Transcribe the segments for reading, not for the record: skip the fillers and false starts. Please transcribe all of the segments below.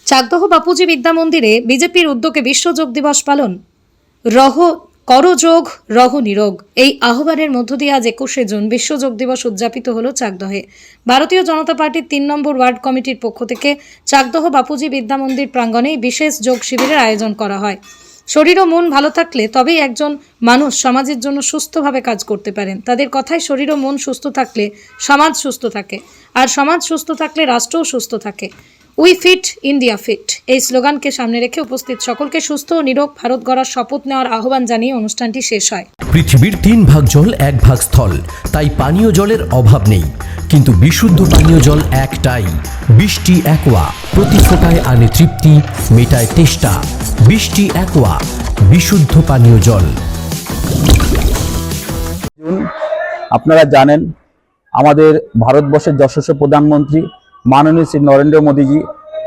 চাকদহ বাপুজি বিদ্যা মন্দিরে বিজেপির উদ্যোগে বিশ্ব যোগ দিবস পালন। করযোগ রহ নিরোগ এই আহ্বানের মধ্য দিয়ে আজ 21শে জুন বিশ্ব যোগ দিবস উদযাপিত হলো চাকদহে। ভারতীয় জনতা পার্টির 3 নম্বর ওয়ার্ড কমিটির পক্ষ থেকে চাকদহ বাপুজি বিদ্যা মন্দির প্রাঙ্গণে বিশেষ যোগ শিবিরের আয়োজন করা হয়। শরীর ও মন ভালো থাকলে তবেই একজন মানুষ সমাজের জন্য সুস্থভাবে কাজ করতে পারেন। তাদের কথায় শরীর ও মন সুস্থ থাকলে সমাজ সুস্থ থাকে, আর সমাজ সুস্থ থাকলে রাষ্ট্রও সুস্থ থাকে। উই ফিট, ইন্ডিয়া ফিট এই স্লোগানকে সামনে রেখে উপস্থিত সকলকে সুস্থ ও নিরোগ ভারত গড়ার শপথ নেওয়ার আহ্বান জানিয়ে অনুষ্ঠানটি শেষ হয়। পৃথিবীর 3 ভাগ জল 1 ভাগ স্থল, তাই পানীয় জলের অভাব নেই, কিন্তু বিশুদ্ধ পানীয় জল একটাই, বৃষ্টি অ্যাকোয়া। প্রতি ফোঁটায় আনে তৃপ্তি, মেটায় তেষ্টা। বৃষ্টি অ্যাকোয়া, বিশুদ্ধ পানীয় জল। আপনারা জানেন আমাদের ভারতবর্ষের যশস্বী প্রধানমন্ত্রী মাননীয় শ্রী নরেন্দ্র মোদীজি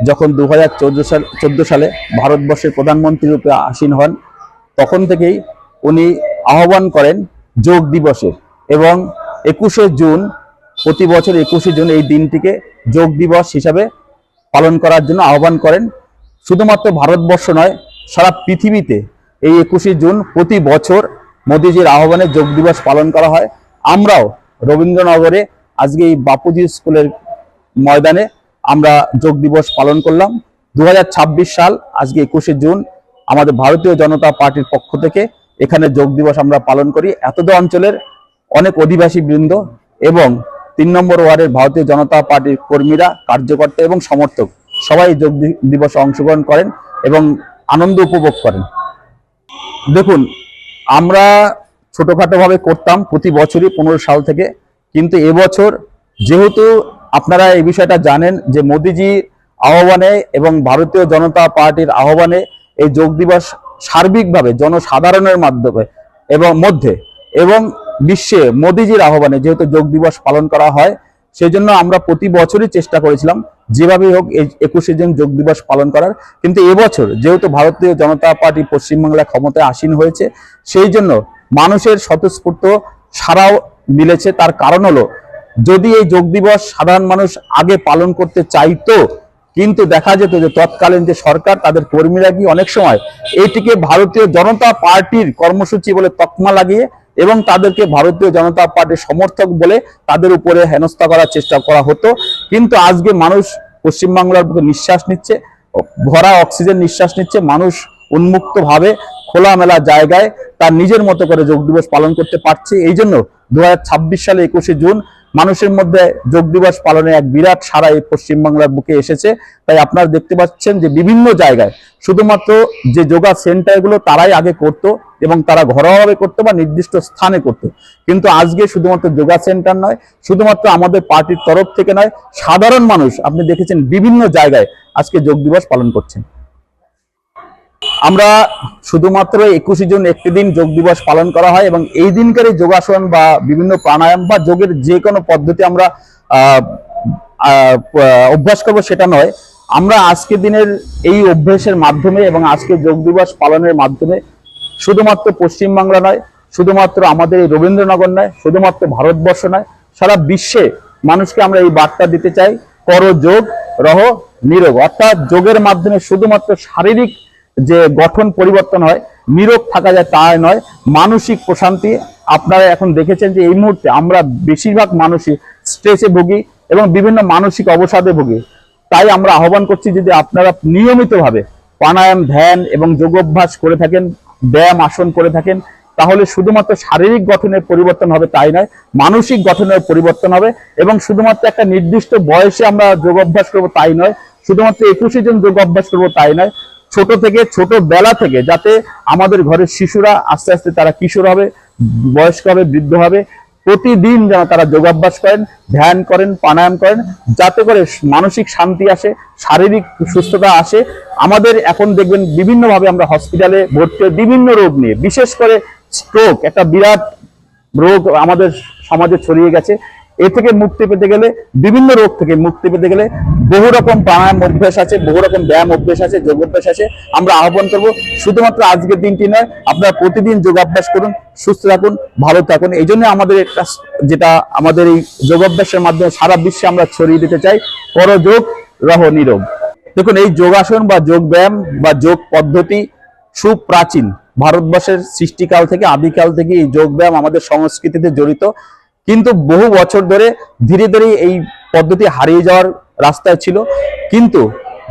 যখন 2014 সালে ভারতবর্ষের প্রধানমন্ত্রী রূপে আসীন হন, তখন থেকেই উনি আহ্বান করেন যোগ দিবসের, এবং 21শে জুন প্রতি বছর 21শে জুন এই দিনটিকে যোগ দিবস হিসাবে পালন করার জন্য আহ্বান করেন। শুধুমাত্র ভারতবর্ষ নয়, সারা পৃথিবীতে এই 21শে জুন প্রতি বছর মোদীজির আহ্বানে যোগ দিবস পালন করা হয়। আমরাও রবীন্দ্রনগরে আজকে এই বাপুজি স্কুলের ময়দানে আমরা যোগ দিবস পালন করলাম। 2026 সাল আজকে 21শে জুন আমাদের ভারতীয় জনতা পার্টির পক্ষ থেকে এখানে যোগ দিবস আমরা পালন করি। এতদ অঞ্চলের অনেক অধিবাসী বৃন্দ এবং 3 নম্বর ওয়ার্ডের ভারতীয় জনতা পার্টির কর্মীরা, কার্যকর্তা এবং সমর্থক সবাই যোগ দিবসে অংশগ্রহণ করেন এবং আনন্দ উপভোগ করেন। দেখুন, আমরা ছোটখাটোভাবে করতাম প্রতি বছরই 15 সাল থেকে, কিন্তু এবছর যেহেতু আপনারা এই বিষয়টা জানেন যে মোদিজি আহ্বানে এবং ভারতীয় জনতা পার্টির আহ্বানে এই যোগ দিবস সার্বিকভাবে জনসাধারণের মাধ্যমে এবং বিশ্বে মোদিজির আহ্বানে যেহেতু যোগ দিবস পালন করা হয়, সেই জন্য আমরা প্রতি বছরই চেষ্টা করেছিলাম যেভাবেই হোক এই 21শে জুন যোগ দিবস পালন করার। কিন্তু এবছর যেহেতু ভারতীয় জনতা পার্টি পশ্চিমবাংলায় ক্ষমতায় আসীন হয়েছে, সেই জন্য মানুষের স্বতঃস্ফূর্ত সাড়াও মিলেছে। তার কারণ হলো, যদি এই যোগ দিবস সাধারণ মানুষ আগে পালন করতে চাইতো, কিন্তু দেখা যেত যে তৎকালীন যে সরকার, তাদের কর্মীরা কি অনেক সময় এইটিকে ভারতীয় জনতা পার্টির কর্মসূচি বলে তকমা লাগিয়ে এবং তাদেরকে ভারতীয় জনতা পার্টির সমর্থক বলে তাদের উপরে হেনস্থা করার চেষ্টা করা হতো। কিন্তু আজকে মানুষ পশ্চিমবাংলার বুকে নিঃশ্বাস নিচ্ছে, ভরা অক্সিজেন নিঃশ্বাস নিচ্ছে। মানুষ উন্মুক্তভাবে খোলামেলা জায়গায় তার নিজের মতো করে যোগ দিবস পালন করতে পারছে। এই জন্য 2026 সালে 21শে জুন মানুষের মধ্যে যোগ দিবস পালনে এক বিরাট সাড়া এই পশ্চিমবাংলার বুকে এসেছে। তাই আপনারা দেখতে পাচ্ছেন যে বিভিন্ন জায়গায় শুধুমাত্র যে যোগা সেন্টারগুলো তারাই আগে করতো এবং তারা ঘরোয়াভাবে করতো বা নির্দিষ্ট স্থানে করতো, কিন্তু আজকে শুধুমাত্র যোগা সেন্টার নয়, শুধুমাত্র আমাদের পার্টির তরফ থেকে নয়, সাধারণ মানুষ আপনি দেখেছেন বিভিন্ন জায়গায় আজকে যোগ দিবস পালন করছেন। আমরা শুধুমাত্র 21শে জুন একটি দিন যোগ দিবস পালন করা হয় এবং এই দিনকার যোগাসন বা বিভিন্ন প্রাণায়াম বা যোগের যে কোনো পদ্ধতি আমরা অভ্যাস করবো সেটা নয়। আমরা আজকের দিনের এই অভ্যাসের মাধ্যমে এবং আজকে যোগ দিবস পালনের মাধ্যমে শুধুমাত্র পশ্চিমবাংলা নয়, শুধুমাত্র আমাদের এই রবীন্দ্রনগর নয়, শুধুমাত্র ভারতবর্ষ নয়, সারা বিশ্বে মানুষকে আমরা এই বার্তা দিতে চাই, করো যোগ রহ নিরোগ। অর্থাৎ যোগের মাধ্যমে শুধুমাত্র শারীরিক যে গঠন পরিবর্তন হয়, নিরোগ থাকা যায় তা নয়, মানসিক প্রশান্তি। আপনারা এখন দেখেছেন যে এই মুহূর্তে আমরা বেশিরভাগ মানুষই স্ট্রেসে ভুগি এবং বিভিন্ন মানসিক অবসাদে ভুগি। তাই আমরা আহ্বান করছি, যদি আপনারা নিয়মিতভাবে প্রাণায়াম, ধ্যান এবং যোগ অভ্যাস করে থাকেন, ব্যায়াম আসন করে থাকেন, তাহলে শুধুমাত্র শারীরিক গঠনের পরিবর্তন হবে তাই নয়, মানসিক গঠনের পরিবর্তন হবে। এবং শুধুমাত্র একটা নির্দিষ্ট বয়সে আমরা যোগ অভ্যাস করবো তাই নয়, শুধুমাত্র 21শে জুন যোগ অভ্যাস করবো তাই নয়, ছোটবেলা থেকে যাতে আমাদের ঘরের শিশুরা আস্তে আস্তে তারা কিশোর হবে, বয়স্ক হবে, বৃদ্ধ হবে, প্রতিদিন যেন তারা যোগাভ্যাস করেন, ধ্যান করেন, প্রাণায়াম করেন, যাতে করে মানসিক শান্তি আসে, শারীরিক সুস্থতা আসে। আমাদের এখন দেখবেন বিভিন্নভাবে আমরা হসপিটালে ভর্তি বিভিন্ন রোগ নিয়ে, বিশেষ করে স্ট্রোক একটা বিরাট রোগ আমাদের সমাজে ছড়িয়ে গেছে। এ থেকে মুক্তি পেতে গেলে, বিভিন্ন রোগ থেকে মুক্তি পেতে গেলে বহু রকম প্রাণায়াম অভ্যাস আছে, বহু রকম ব্যায়াম অভ্যাস আছে, যোগ অভ্যাস আছে। আমরা আহ্বান করব শুধুমাত্র আজকের দিনটি নয়, আপনারা প্রতিদিন যোগাভ্যাস করুন, সুস্থ থাকুন, ভালো থাকুন। এই জন্য আমাদের একটা যেটা আমাদের এই যোগাভ্যাসের মাধ্যমে সারা বিশ্বে আমরা ছড়িয়ে দিতে চাই, করো যোগ রহ নিরোগ। দেখুন, এই যোগাসন বা যোগ ব্যায়াম বা যোগ পদ্ধতি সুপ্রাচীন। ভারতবর্ষের সৃষ্টিকাল থেকে, আদিকাল থেকে এই যোগ ব্যায়াম আমাদের সংস্কৃতিতে জড়িত, কিন্তু বহু বছর ধরে ধীরে ধীরে এই পদ্ধতি হারিয়ে যাওয়ার রাস্তায় ছিল। কিন্তু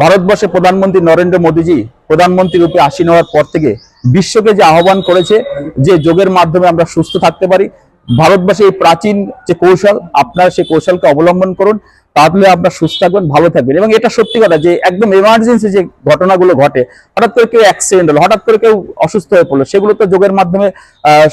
ভারতবর্ষের প্রধানমন্ত্রী নরেন্দ্র মোদীজি প্রধানমন্ত্রী রূপে আসীন হওয়ার পর থেকে বিশ্বকে যে আহ্বান করেছে যে যোগের মাধ্যমে আমরা সুস্থ থাকতে পারি, ভারতবর্ষে এই প্রাচীন যে কৌশল, আপনারা সেই কৌশলকে অবলম্বন করুন, তাহলে আপনারা সুস্থ থাকবেন, ভালো থাকবেন। এবং এটা সত্যি কথা যে একদম এমার্জেন্সি যে ঘটনাগুলো ঘটে, হঠাৎ করে কেউ অ্যাক্সিডেন্ট হলো, হঠাৎ করে কেউ অসুস্থ হয়ে পড়লো, সেগুলো তো যোগের মাধ্যমে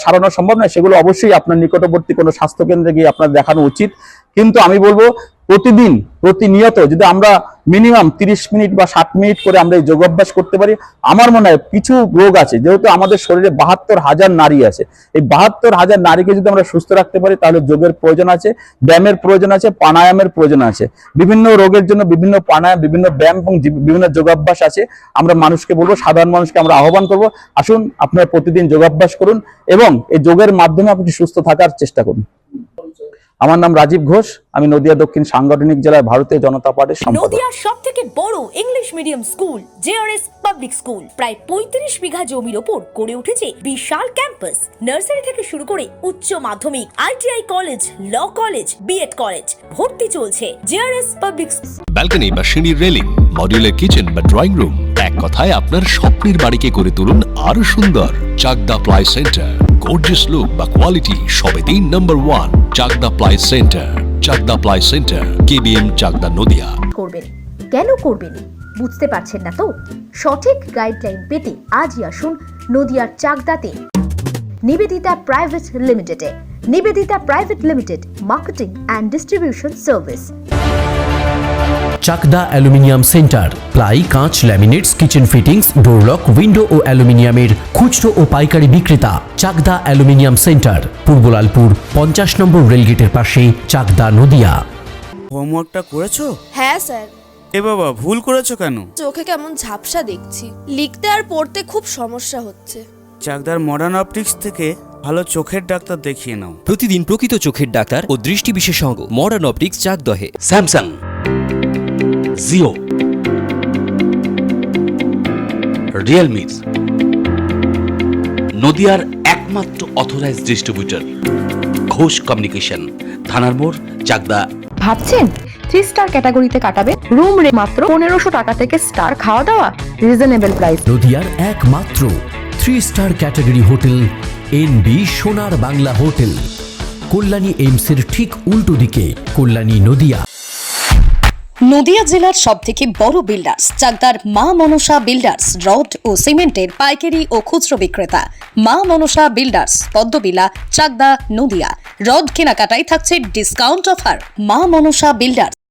সারানো সম্ভব নয়। সেগুলো অবশ্যই আপনার নিকটবর্তী কোনো স্বাস্থ্যকেন্দ্রে গিয়ে আপনার দেখানো উচিত। কিন্তু আমি বলবো প্রতিদিন প্রতিনিয়ত যদি আমরা মিনিমাম 30 মিনিট বা 60 মিনিট করে আমরা এই যোগাভ্যাস করতে পারি, আমার মনে হয় কিছু রোগ আছে, যেহেতু আমাদের শরীরে 72,000 নারী আছে, এই 72,000 নারীকে যদি আমরা সুস্থ রাখতে পারি, তাহলে যোগের প্রয়োজন আছে, ব্যায়ামের প্রয়োজন আছে, প্রাণায়ামের প্রয়োজন আছে। বিভিন্ন রোগের জন্য বিভিন্ন প্রাণায়াম, বিভিন্ন ব্যায়াম এবং বিভিন্ন যোগাভ্যাস আছে। আমরা মানুষকে বলবো, সাধারণ মানুষকে আমরা আহ্বান করবো, আসুন আপনারা প্রতিদিন যোগাভ্যাস করুন এবং এই যোগের মাধ্যমে আপনি সুস্থ থাকার চেষ্টা করুন। আমার নাম রাজীব ঘোষ, আমি নদিয়া দক্ষিণ সাংগঠনিক জেলায় ভারতীয় জনতা পার্টির সম্পাদক। নদিয়ার সবথেকে বড় English medium school JRS public school প্রায় 35 বিঘা জমির ওপর গড়ে উঠেছে বিশাল ক্যাম্পাস। নার্সারি থেকে শুরু করে উচ্চ মাধ্যমিক, ITI college, law college, BEd college, ভর্তি চলছে। জেআরএস পাবলিক ব্যালকনি বা সিঁড়ির রেলিং, মডিউলার কিচেন বা ড্রয়িং রুম, এক কথায় আপনার স্বপ্নের বাড়িকে করে তুলুন আরো সুন্দর। Chakdah ply centre, gorgeous look বা কোয়ালিটি সবে 3 নম্বর 1 Chakdah ply centre. Chakdah ply centre, KBM, Chakdah, Nadia. করবেন কেন করবেন বুঝতে পারছেন না তো? সঠিক গাইডলাইন পেতে আজই আসুন নদিয়ার চাকদাতে নিবেদিতা প্রাইভেট লিমিটেডে। Nivedita private limited, marketing and distribution service. Chakdah aluminium centre, ply, কাঁচ, laminates, kitchen fittings, door lock, window ও অ্যালুমিনিয়ামের খুচরো ও পাইকারি বিক্রেতা। চাকদা অ্যালুমিনিয়াম সেন্টার, পূর্বলালপুর 50 নম্বর রেলগেটের পাশে, চাকদা, নদিয়া। হোমওয়ার্কটা করেছো? হ্যাঁ স্যার। এ বাবা, ভুল করেছো কেন? চোখে কেমন ঝাপসা দেখছি, লিখতে আর পড়তে খুব সমস্যা হচ্ছে। চাকদার মডার্ন অপটিক্স থেকে ভালো চোখের ডাক্তার দেখিয়ে নাও। প্রতিদিন প্রকৃত চোখের ডাক্তার ও দৃষ্টি বিশেষজ্ঞ মডার্ন অপটিক্স, চাকদহে। স্যামসাং, জিও, রিয়েলমি, নদিয়ার একমাত্র অথরাইজড ডিস্ট্রিবিউটর ঘোষ কমিউনিকেশন, থানার মোড়, চাকদা। ভাবছেন 3 স্টার ক্যাটাগরিতে কাটাবে? রুম রে মাত্র 1500 টাকা থেকে স্টার, খাওয়া দাওয়া রিজনেবল প্রাইস। নদিয়ার একমাত্র 3 স্টার ক্যাটাগরি হোটেল এনবি সোনার বাংলা হোটেল, কল্যাণী এইমসের ঠিক উল্টো দিকে, কল্যাণী, নদিয়া। নদিয়া জেলার সবথেকে বড় বিল্ডার্স চাকদার মা মনসা বিল্ডার্স, রড ও সিমেন্টের পাইকারি ও খুচরো বিক্রেতা। মা মনসা বিল্ডার্স, পদ্মবিলা, চাকদা, নদিয়া। রড কেনাকাটায় থাকছে ডিসকাউন্ট অফার। মা মনসা বিল্ডার্স।